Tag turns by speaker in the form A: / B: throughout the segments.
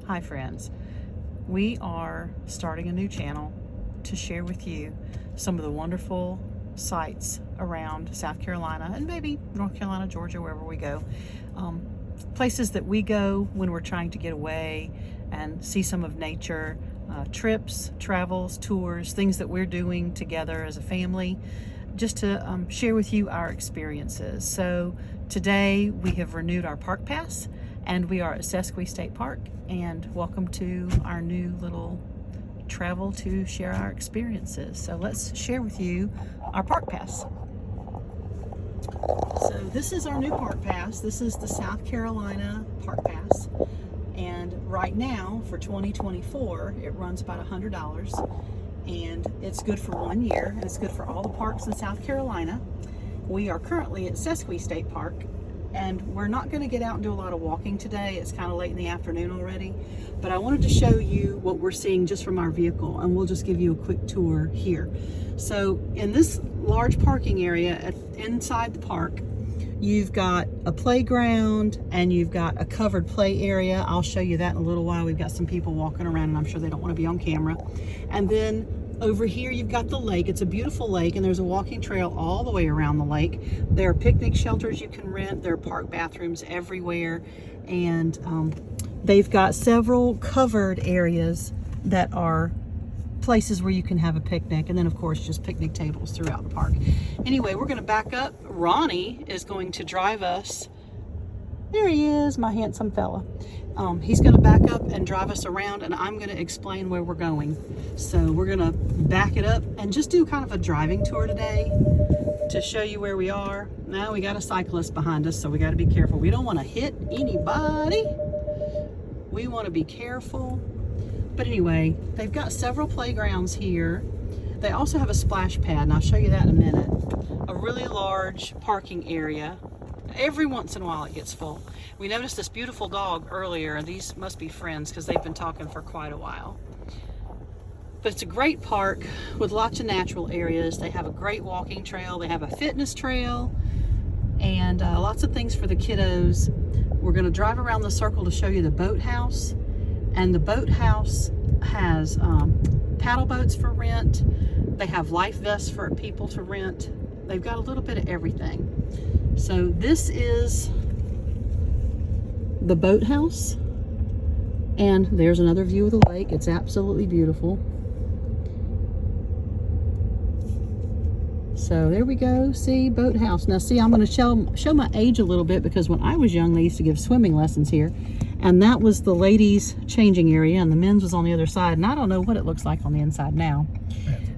A: Hi friends, we are starting a new channel to share with you some of the wonderful sights around South Carolina and maybe North Carolina, Georgia, wherever we go. Places that we go when we're trying to get away and see some of nature, trips, travels, tours, things that we're doing together as a family, just to share with you our experiences. So today we have renewed our park pass and we are at Sesquicentennial State Park, and welcome to our new little travel to share our experiences. So let's share with you our park pass. So this is our new park pass. This is the South Carolina Park Pass, and right now for 2024 it runs about $100, and it's good for 1 year, and it's good for all the parks in South Carolina. We are currently at Sesquicentennial State Park, and we're not going to get out and do a lot of walking today. It's kind of late in the afternoon already, but I wanted to show you what we're seeing just from our vehicle, and we'll just give you a quick tour here. So in this large parking area inside the park, you've got a playground and you've got a covered play area. I'll show you that in a little while. We've got some people walking around and I'm sure they don't want to be on camera. And then over here you've got the lake. It's a beautiful lake, and there's a walking trail all the way around the lake. There are picnic shelters you can rent. There are park bathrooms everywhere, and they've got several covered areas that are places where you can have a picnic, and then of course just picnic tables throughout the park. Anyway, we're going to back up. Ronnie is going to drive us. There he is, my handsome fella. He's going to back up and drive us around, and I'm going to explain where we're going. So we're going to back it up and just do kind of a driving tour today to show you where we are. Now we got a cyclist behind us, so we got to be careful. We don't want to hit anybody. We want to be careful. But anyway, they've got several playgrounds here. They also have a splash pad, and I'll show you that in a minute. A really large parking area. Every once in a while it gets full. We noticed this beautiful dog earlier, and these must be friends because they've been talking for quite a while. But it's a great park with lots of natural areas. They have a great walking trail. They have a fitness trail, and lots of things for the kiddos. We're going to drive around the circle to show you the boathouse. And the boathouse has paddle boats for rent. They have life vests for people to rent. They've got a little bit of everything. So this is the boathouse, and there's another view of the lake. It's absolutely beautiful. So there we go. See, boathouse. Now see, I'm going to show my age a little bit, because when I was young they used to give swimming lessons here, and that was the ladies' changing area, and the men's was on the other side, and I don't know what it looks like on the inside now.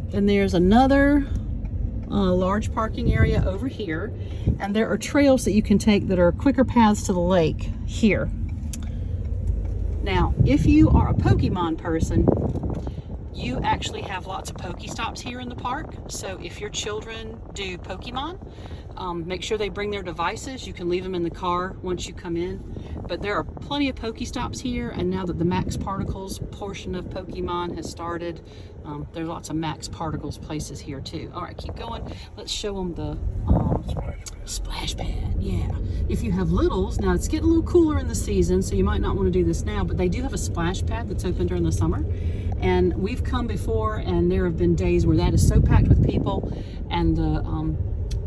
A: Then there's another large parking area over here, and there are trails that you can take that are quicker paths to the lake here. Now, if you are a Pokemon person, you actually have lots of Pokestops here in the park. So if your children do Pokemon, make sure they bring their devices. You can leave them in the car once you come in. But there are plenty of Pokestops here, and now that the Max Particles portion of Pokemon has started, there's lots of Max Particles places here too. All right, keep going. Let's show them the splash pad. Yeah. If you have littles, now it's getting a little cooler in the season, so you might not want to do this now, but they do have a splash pad that's open during the summer. And we've come before, and there have been days where that is so packed with people, and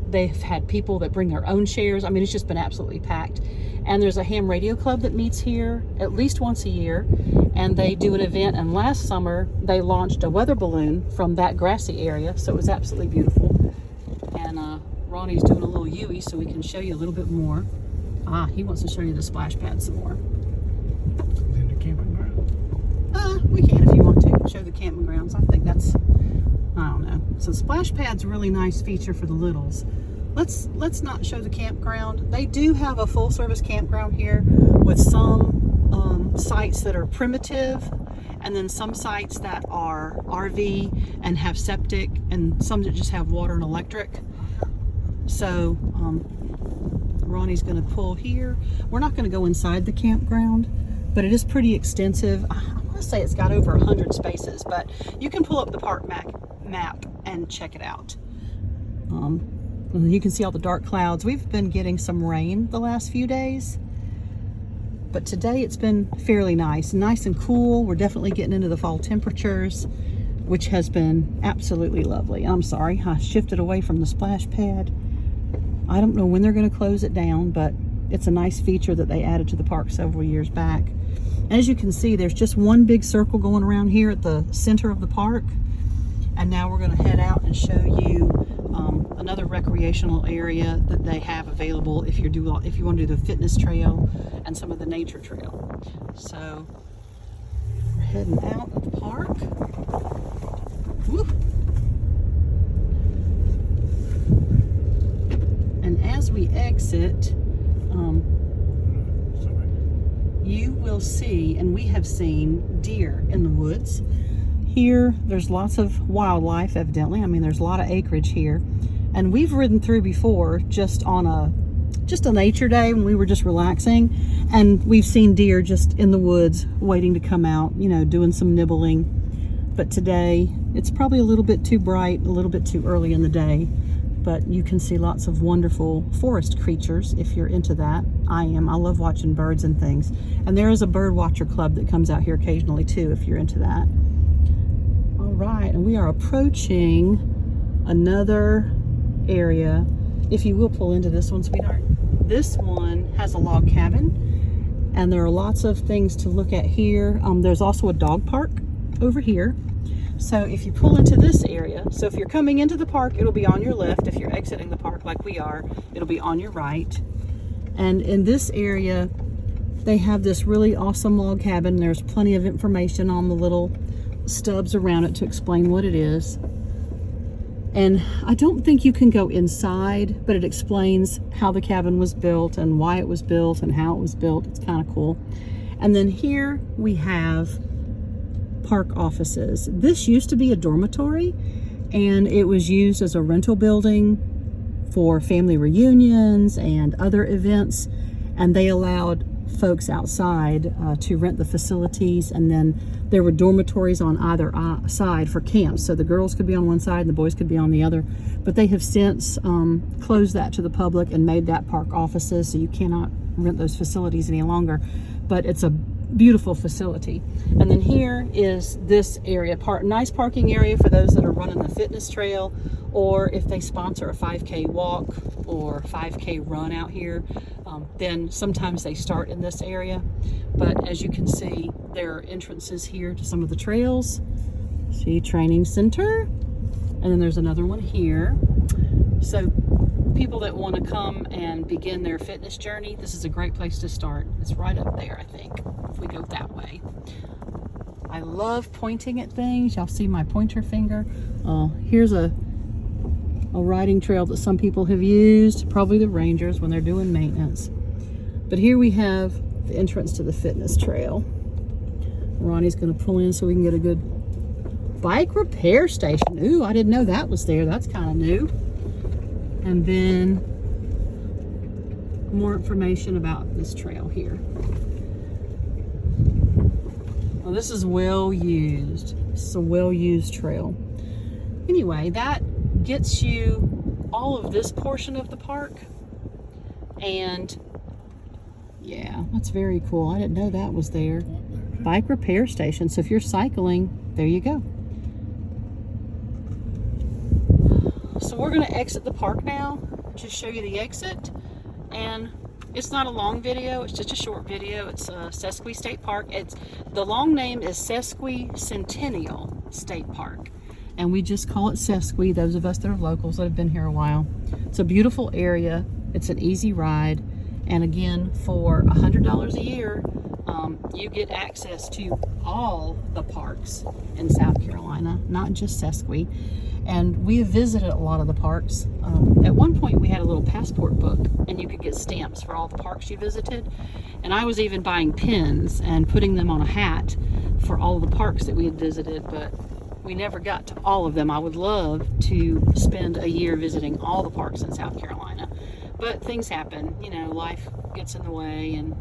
A: they've had people that bring their own chairs. I mean, it's just been absolutely packed. And there's a ham radio club that meets here at least once a year, and they do an event, and last summer they launched a weather balloon from that grassy area, so it was absolutely beautiful. And Ronnie's doing a little U-ey so we can show you a little bit more. He wants to show you the splash pad some more.
B: Then the camping ground.
A: We can if you want to show the camping grounds. I think that's, I don't know. So splash pad's a really nice feature for the littles. Let's not show the campground. They do have a full service campground here with some sites that are primitive, and then some sites that are RV and have septic, and some that just have water and electric. So Ronnie's going to pull here. We're not going to go inside the campground, but it is pretty extensive. I want to say it's got over 100 spaces, but you can pull up the park map and check it out. You can see all the dark clouds. We've been getting some rain the last few days, But today it's been fairly nice and cool. We're definitely getting into the fall temperatures, which has been absolutely lovely. I'm sorry, I shifted away from the splash pad. I don't know when they're going to close it down, but it's a nice feature that they added to the park several years back. As you can see, there's just one big circle going around here at the center of the park. And now we're going to head out and show you another recreational area that they have available if you want to do the fitness trail and some of the nature trail. So we're heading out of the park. Woo. And as we exit, you will see, and we have seen, deer in the woods. Here, there's lots of wildlife, evidently. I mean, there's a lot of acreage here. And we've ridden through before just on a nature day when we were just relaxing. And we've seen deer just in the woods waiting to come out, you know, doing some nibbling. But today, it's probably a little bit too bright, a little bit too early in the day. But you can see lots of wonderful forest creatures if you're into that. I am. I love watching birds and things. And there is a bird watcher club that comes out here occasionally too if you're into that. All right, and we are approaching another area. If you will pull into this one, sweetheart. This one has a log cabin, and there are lots of things to look at here. There's also a dog park over here. So if you pull into this area, so if you're coming into the park, it'll be on your left. If you're exiting the park like we are, it'll be on your right. And in this area, they have this really awesome log cabin. There's plenty of information on the little stubs around it to explain what it is. And I don't think you can go inside, but it explains how the cabin was built and why it was built and how it was built. It's kind of cool. And then here we have park offices. This used to be a dormitory, and it was used as a rental building for family reunions and other events, and they allowed folks outside to rent the facilities, and then there were dormitories on either side for camps, so the girls could be on one side and the boys could be on the other. But they have since closed that to the public and made that park offices, so you cannot rent those facilities any longer. But it's a beautiful facility. And then here is this area, nice parking area for those that are running the fitness trail, or if they sponsor a 5K walk or 5K run out here, then sometimes they start in this area. But as you can see, there are entrances here to some of the trails. See, training center, and then there's another one here. So people that want to come and begin their fitness journey, this is a great place to start. It's right up there, I think, if we go that way. I love pointing at things. Y'all see my pointer finger. Here's a riding trail that some people have used, probably the rangers when they're doing maintenance. But here we have the entrance to the fitness trail. Ronnie's going to pull in so we can get a good bike repair station. Ooh, I didn't know that was there. That's kind of new. And then more information about this trail here. Well, this is well used. This is a well used trail. Anyway, that gets you all of this portion of the park. And yeah, that's very cool. I didn't know that was there. Bike repair station. So if you're cycling, there you go. So we're going to exit the park now, just show you the exit. And it's not a long video, it's just a short video. It's Sesquicentennial State Park. The long name is Sesquicentennial State Park. And we just call it Sesqui, those of us that are locals that have been here a while. It's a beautiful area. It's an easy ride. And again, for $100 a year, you get access to all the parks in South Carolina, not just Sesqui. And we have visited a lot of the parks. At one point we had a little passport book and you could get stamps for all the parks you visited. And I was even buying pins and putting them on a hat for all of the parks that we had visited, but we never got to all of them. I would love to spend a year visiting all the parks in South Carolina, but things happen, you know, life gets in the way and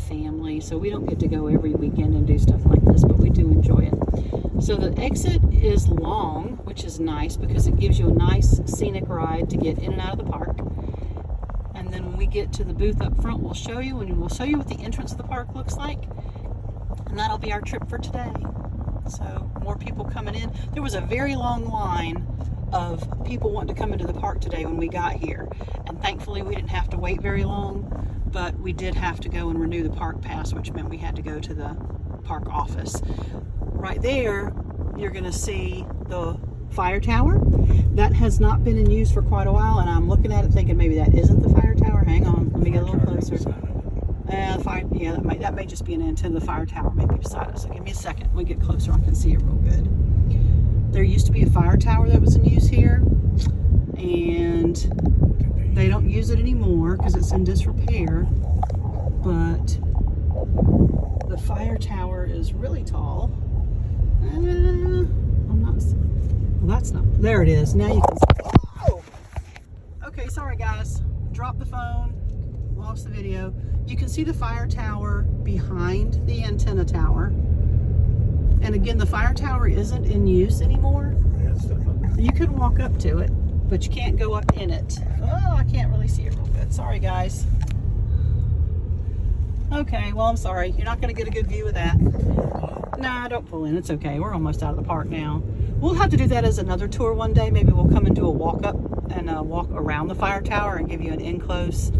A: family, so we don't get to go every weekend and do stuff like this, but we do enjoy it. So the exit is long, which is nice because it gives you a nice scenic ride to get in and out of the park. And then when we get to the booth up front, we'll show you, and we'll show you what the entrance of the park looks like. And that'll be our trip for today. So more people coming in. There was a very long line of people wanting to come into the park today when we got here. And thankfully we didn't have to wait very long, but we did have to go and renew the park pass, which meant we had to go to the park office. Right there, you're gonna see the fire tower. That has not been in use for quite a while, and I'm looking at it thinking maybe that isn't the fire tower. Hang on, let me get a little closer. That may just be an antenna. The fire tower may be beside us. So give me a second. When we get closer, I can see it real good. There used to be a fire tower that was in use here, and they don't use it anymore because it's in disrepair. But the fire tower is really tall. Well, that's not. There it is. Now you can see. Oh! Okay, sorry guys. Dropped the phone. Lost the video. You can see the fire tower behind the antenna tower. And again, the fire tower isn't in use anymore. You can walk up to it, but you can't go up in it. Oh, I can't really see it real good. Sorry guys. Okay, well, I'm sorry. You're not going to get a good view of that. Nah, don't pull in. It's okay. We're almost out of the park now. We'll have to do that as another tour one day. Maybe we'll come and do a walk up and walk around the fire tower and give you an in-person,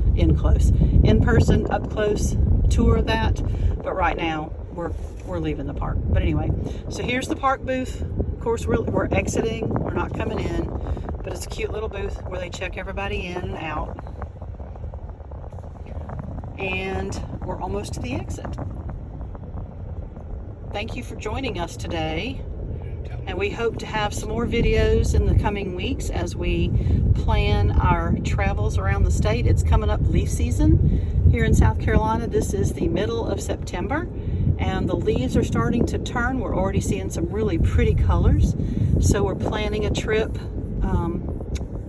A: up-close tour of that. But right now, we're leaving the park. But anyway, so here's the park booth. Of course, we're exiting. We're not coming in. But it's a cute little booth where they check everybody in and out. And we're almost to the exit. Thank you for joining us today. And we hope to have some more videos in the coming weeks as we plan our travels around the state. It's coming up leaf season here in South Carolina. This is the middle of September, and the leaves are starting to turn. We're already seeing some really pretty colors. So we're planning a trip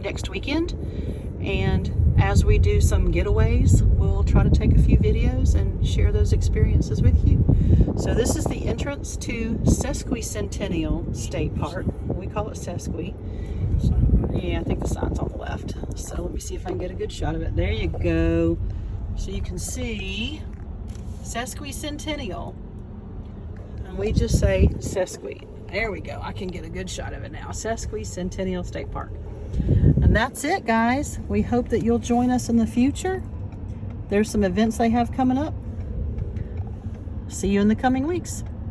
A: next weekend. And as we do some getaways, we'll try to take a few videos and share those experiences with you. So this is the entrance to Sesquicentennial State Park. We call it Sesqui. Yeah, I think the sign's on the left. So let me see if I can get a good shot of it. There you go. So you can see Sesquicentennial. And we just say Sesqui. There we go. I can get a good shot of it now. Sesquicentennial State Park. And that's it, guys. We hope that you'll join us in the future. There's some events they have coming up. See you in the coming weeks.